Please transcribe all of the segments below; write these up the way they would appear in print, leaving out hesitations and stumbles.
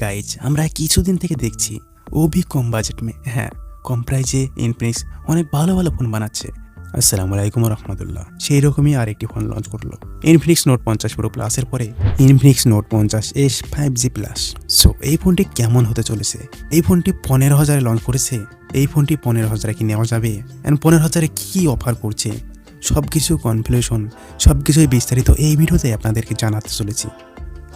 Guys আমরা কিছুদিন থেকে দেখছি ও भी কম বাজেট में হ্যাঁ কম প্রাইসে ইনফিনিক্স অনেক ভালো ভালো ফোন বানাচ্ছে। আসসালামু আলাইকুম রহমতুল্লাহ। সেই রকমই আরেকটি ফোন লঞ্চ করলো ইনফিনিক্স নোট 50 প্রো প্লাসের পরে Infinix note 50 S 5G plus. So এই ফোনটি কেমন হতে চলেছে? এই ফোনটি 15,000 লঞ্চ করেছে। এই ফোনটি 15,000 কি নেওয়া যাবে এন্ড 15,000 কি অফার করছে সবকিছু কনফিউশন সবকিছুই বিস্তারিত এই ভিডিওতে আপনাদেরকে জানাতে চলেছি।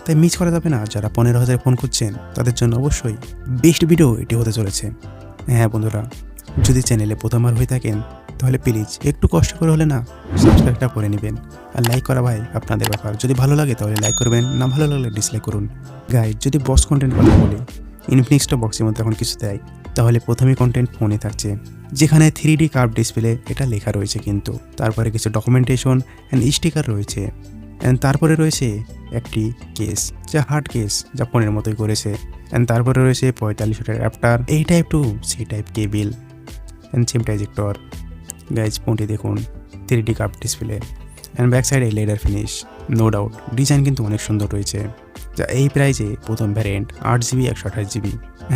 তাই মিস করা যাবে না। যারা 15,000 ফোন করছেন তাদের জন্য অবশ্যই বেস্ট ভিডিও এটি হতে চলেছে। হ্যাঁ বন্ধুরা, যদি চ্যানেলে প্রথমবার হয়ে থাকেন তাহলে প্লিজ একটু কষ্ট করে হলে না সাবস্ক্রাইবটা করে নেবেন আর লাইক করা ভাই আপনাদের ব্যাপার। যদি ভালো লাগে তাহলে লাইক করবেন, না ভালো লাগলে ডিসলাইক করুন। গাইড যদি বক্স কন্টেন্ট কথা বলি, ইনফিনিক্সটা বক্সের মধ্যে এখন কিছু দেয় তাহলে প্রথমেই কন্টেন্ট ফোনে থাকছে, যেখানে 3D কার্ভ ডিসপ্লে এটা লেখা রয়েছে, কিন্তু তারপরে কিছু ডকুমেন্টেশন অ্যান্ড স্টিকার রয়েছে। অ্যান্ড তারপরে রয়েছে একটি কেস, যা হার্ড কেস, যা ফোনের মতোই করেছে। অ্যান্ড তারপরে রয়েছে 45 ওয়াটের অ্যাডাপ্টার, এই টাইপ টু সেই type cable and SIM transistor. Guys ফোনটি দেখুন 3D curve display and back সাইডে leather finish. No doubt design কিন্তু অনেক সুন্দর রয়েছে। যা এই প্রাইজে প্রথম ভ্যারিয়েন্ট 8GB 128GB।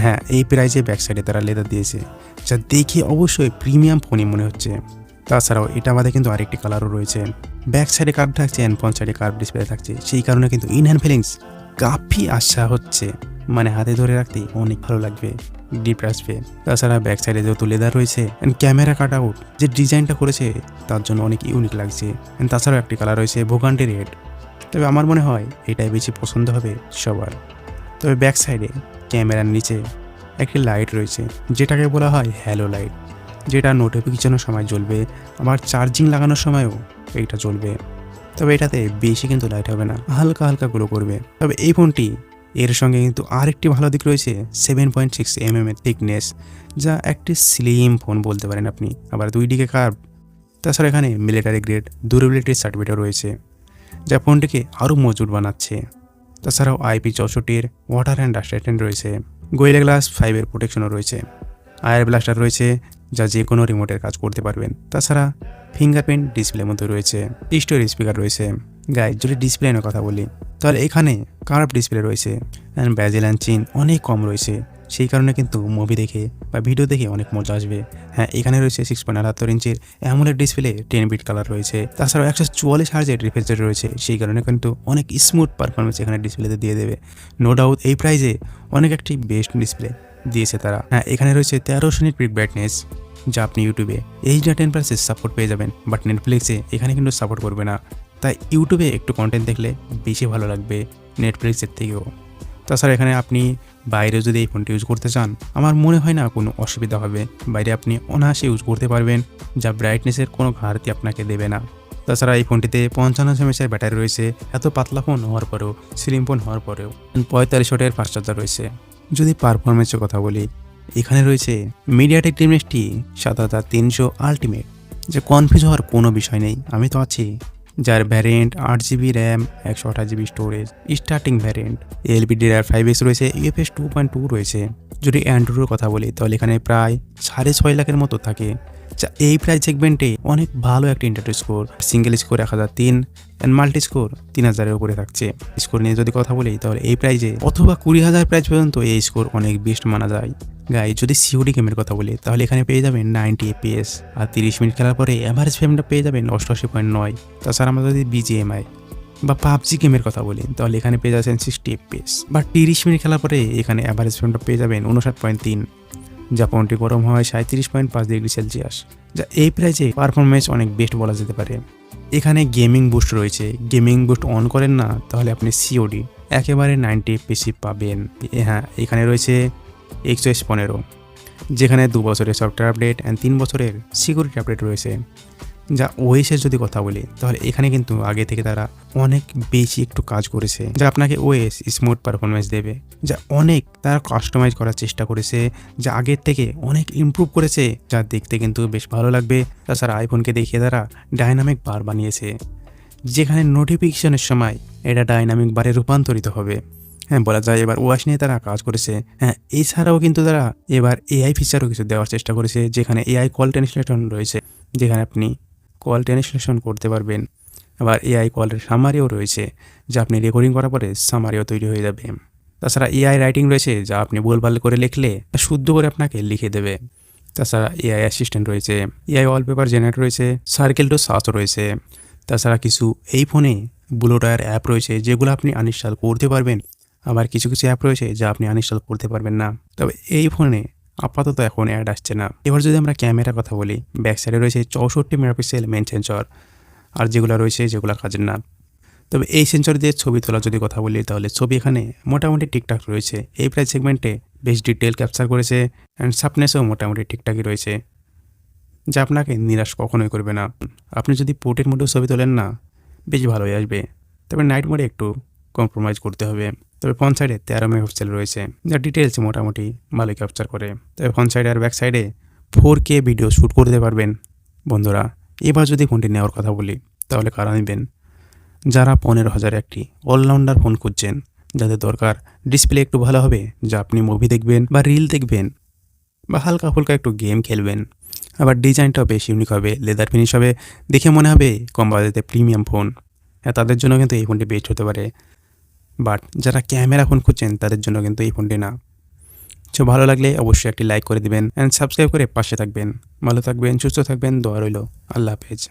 হ্যাঁ, এই প্রাইজে ব্যাক সাইডে তারা লেদার দিয়েছে, যা দেখে অবশ্যই প্রিমিয়াম ফোনই মনে হচ্ছে। তাছাড়াও এটা আমাদের কিন্তু আরেকটি কালারও রয়েছে। ব্যাক সাইডে কার্ভ থাকছে অ্যান্ড ফ্রন্ট সাইডে কার্ভ ডিসপ্লে থাকছে, সেই কারণে কিন্তু ইনহ্যান্ড কাফি আশা হচ্ছে, মানে হাতে ধরে রাখতে অনেক ভালো লাগবে, ডিপ আসবে। তাছাড়া ব্যাক সাইডে যেহেতু লেদার রয়েছে অ্যান্ড ক্যামেরা কাট আউট যে ডিজাইনটা করেছে তার জন্য অনেক ইউনিক লাগছে। অ্যান্ড তাছাড়াও একটি কালার রয়েছে ভোগান্ডি রেড, তবে আমার মনে হয় এটাই বেশি পছন্দ হবে সবার। তবে ব্যাক সাইডে ক্যামেরার নিচে একটি লাইট রয়েছে, যেটাকে বলা হয় হ্যালো লাইট, যেটা নোটিফিকেশনের সময় জ্বলবে, আবার চার্জিং লাগানোর সময়ও এইটা জ্বলবে। তবে এটাতে বেশি কিন্তু লাইট হবে না, হালকা হালকা গ্লো করবে। তবে এই ফোনটি এর সঙ্গে কিন্তু আরেকটি ভালো দিক রয়েছে, 7.6mm এর থিকনেস, যা একটি স্লিম ফোন বলতে পারেন আপনি। আবার 2 দিকে কার্ভ। তাছাড়া এখানে মিলিটারি গ্রেড ডিউরেবিলিটি সার্টিফিকেটও রয়েছে, যা ফোনটিকে আরও মজবুত বানাচ্ছে। তাছাড়াও IP64 ওয়াটার অ্যান্ড ডাস্ট রেটেন রয়েছে, গোরিলা গ্লাস 5 প্রোটেকশনও রয়েছে, আয়ার ব্লাস্টার রয়েছে, যা যে কোনো রিমোটের কাজ করতে পারবেন। তাছাড়া ফিঙ্গারপ্রিন্ট ডিসপ্লের মধ্যে রয়েছে, স্টোরি স্পিকার রয়েছে। গাইড যদি ডিসপ্লে নিয়ে কথা বলি তাহলে এখানে কার্ভ ডিসপ্লে রয়েছে অ্যান্ড ব্যাজেল অ্যান্ড চিন অনেক কম রয়েছে, সেই কারণে কিন্তু মুভি দেখে বা ভিডিও দেখে অনেক মজা আসবে। হ্যাঁ, এখানে রয়েছে 6.78 ইঞ্চির অ্যামোলেড ডিসপ্লে, 10 বিট কালার রয়েছে। তাছাড়াও 144 হার্জের রিফ্রেশ রেট রয়েছে, সেই কারণে কিন্তু অনেক স্মুথ পারফরমেন্স এখানে ডিসপ্লেতে দিয়ে দেবে। নো ডাউট এই প্রাইজে অনেক একটি বেস্ট ডিসপ্লে দিয়েছে তারা। হ্যাঁ, এখানে রয়েছে 1300 নিট পিক ব্রাইটনেস, যা আপনি ইউটিউবে H10+ সাপোর্ট পেয়ে যাবেন, বাট নেটফ্লিক্সে এখানে কিন্তু সাপোর্ট করবে না। তাই ইউটিউবে একটু কন্টেন্ট দেখলে বেশি ভালো লাগবে নেটফ্লিক্সের থেকেও। তাছাড়া এখানে আপনি বাইরে যদি এই ফোনটি ইউজ করতে চান, আমার মনে হয় না কোনো অসুবিধা হবে। বাইরে আপনি অনায়াসে ইউজ করতে পারবেন, যা ব্রাইটনেসের কোনো ঘাটতি আপনাকে দেবে না। তাছাড়া এই ফোনটিতে 55 mAh ব্যাটারি রয়েছে, এত পাতলা ফোন হওয়ার পরেও, স্লিম ফোন হওয়ার পরেও। 45 ওয়াটের ফাস্ট চার্জার রয়েছে। যদি পারফরমেন্সের কথা বলি, এখানে রয়েছে মিডিয়াটেক ডিমেনসিটি 7300 আলটিমেট, যে কনফিউজ হওয়ার কোনো বিষয় নেই, আমি তো আছি। যার variant 8GB RAM 128GB storage, starting variant. LPDDR5X রয়েছে, UFS 2.2 রয়েছে। যদি অ্যান্ড্রয়েডের কথা বলি তাহলে এখানে প্রায় 6.5 লাখের মতো থাকে, যা এই প্রাইস সেগমেন্টে অনেক ভালো একটা internet score. Single score 1003 and multi score 3000-এর উপরে থাকছে। স্কোর নিয়ে যদি কথা বলি তাহলে এই প্রাইজে অথবা 20,000 প্রাইস পর্যন্ত এই স্কোর অনেক বেস্ট মানা যায়। গাই যদি সিওডি গেমের কথা বলি তাহলে এখানে পেয়ে যাবেন 90 FPS, আর 30 মিনিট খেলার পরে এভারেজ ফ্রেমটা পেয়ে যাবেন 88.9। তাছাড়া আমরা যদি BGMI বা পাবজি গেমের কথা বলি তাহলে এখানে পেয়ে যাচ্ছেন 60 FPS, বা 30 মিনিট খেলার পরে এখানে এভারেজ ফ্রেমটা পেয়ে যাবেন 59.3, যা ফোনটি গরম হয় 37.5 ডিগ্রি সেলসিয়াস। যা এই প্রাইজে পারফরমেন্স অনেক বেস্ট বলা যেতে পারে। এখানে গেমিং বুস্ট রয়েছে, গেমিং বুস্ট অন করেন না তাহলে আপনি সিওডি একেবারে 90 FPS পাবেন। হ্যাঁ, এখানে রয়েছে XOS 15, যেখানে 2 বছরের সফটওয়্যার আপডেট অ্যান্ড 3 বছরের সিকিউরিটি আপডেট রয়েছে। যা ওএসের যদি কথা বলি তাহলে এখানে কিন্তু আগে থেকে তারা অনেক বেশি একটু কাজ করেছে, যা আপনাকে ওএস স্মুথ পারফরমেন্স দেবে, যা অনেক তারা কাস্টমাইজ করার চেষ্টা করেছে, যা আগের থেকে অনেক ইমপ্রুভ করেছে, যা দেখতে কিন্তু বেশ ভালো লাগবে। তাছাড়া আইফোনকে দেখিয়ে তারা ডাইনামিক বার বানিয়েছে, যেখানে নোটিফিকেশনের সময় এটা ডাইনামিক বারে রূপান্তরিত হবে। হ্যাঁ, বলা যায় এবার ওয়াশ নিয়ে তারা কাজ করেছে। হ্যাঁ, এছাড়াও কিন্তু তারা এবার এআই ফিচারও কিছু দেওয়ার চেষ্টা করেছে, যেখানে এআই কল ট্রান্সলেশন রয়েছে, যেখানে আপনি কল ট্রান্সলেশন করতে পারবেন। আবার এআই কলের সামারিও রয়েছে, যা আপনি রেকর্ডিং করার পরে সামারিও তৈরি হয়ে যাবে। তাছাড়া এআই রাইটিং রয়েছে, যা আপনি ভুলভাল করে লিখলে শুদ্ধ করে আপনাকে লিখে দেবে। তাছাড়া এআই অ্যাসিস্ট্যান্ট রয়েছে, এআই ওয়ালপেপার জেনারেটর রয়েছে, সার্কেল টু সার্চ রয়েছে। তাছাড়া কিছু এই ফোনে ব্লুটায়ার অ্যাপ রয়েছে, যেগুলো আপনি আনইনস্টল করতে পারবেন। আবার কিছু কিছু অ্যাপ রয়েছে যা আপনি আনইনস্টল করতে পারবেন না। তবে এই ফোনে আপাতত এখন অ্যাড আসছে না। এবার যদি আমরা ক্যামেরার কথা বলি, ব্যাক সাইডে রয়েছে 64 মেগাপিক্সেল মেন সেন্সর, আর যেগুলো রয়েছে যেগুলো কাজের না। তবে এই সেন্সর দিয়ে ছবি তোলার যদি কথা বলি, তাহলে ছবি এখানে মোটামুটি ঠিকঠাক রয়েছে। এই প্রাইস সেগমেন্টে বেশ ডিটেল ক্যাপচার করেছে, অ্যান্ড শার্পনেসও মোটামুটি ঠিকঠাকই রয়েছে, যা আপনাকে নিরাশ কখনোই করবে না। আপনি যদি পোর্ট্রেট মোডেও ছবি তোলেন না, বেশ ভালোই আসবে। তবে নাইট মোডে একটু কম্প্রোমাইজ করতে হবে। তবে ফ্রন্ট সাইডে 13 মেগাপিক্সেল রয়েছে, যা ডিটেলস মোটামুটি ভালোই ক্যাপচার করে। তবে ফ্রন্ট সাইডে আর ব্যাক সাইডে 4K ভিডিও শ্যুট করতে পারবেন। বন্ধুরা, এবার যদি ফোনটি নেওয়ার কথা বলি, তাহলে কারা নেবেন? যারা 15,000 একটি অলরাউন্ডার ফোন খুঁজছেন, যাদের দরকার ডিসপ্লে একটু ভালো হবে, যা আপনি মুভি দেখবেন বা রিল দেখবেন বা হালকা ফুলকা একটু গেম খেলবেন। আবার ডিজাইনটাও বেশ ইউনিক হবে, লেদার ফিনিশ হবে, দেখে মনে হবে কম বাজেটে প্রিমিয়াম ফোন। হ্যাঁ, তাদের জন্য কিন্তু এই ফোনটি বেস্ট হতে পারে। বাট যারা ক্যামেরা ফোন খুঁজছেন, তাদের জন্য কিন্তু এই ফোনটি না। সো ভালো লাগলে অবশ্যই একটি লাইক করে দিবেন অ্যান্ড সাবস্ক্রাইব করে পাশে থাকবেন। ভালো থাকবেন, সুস্থ থাকবেন, দোয়া রইল। আল্লাহ হাফেজ।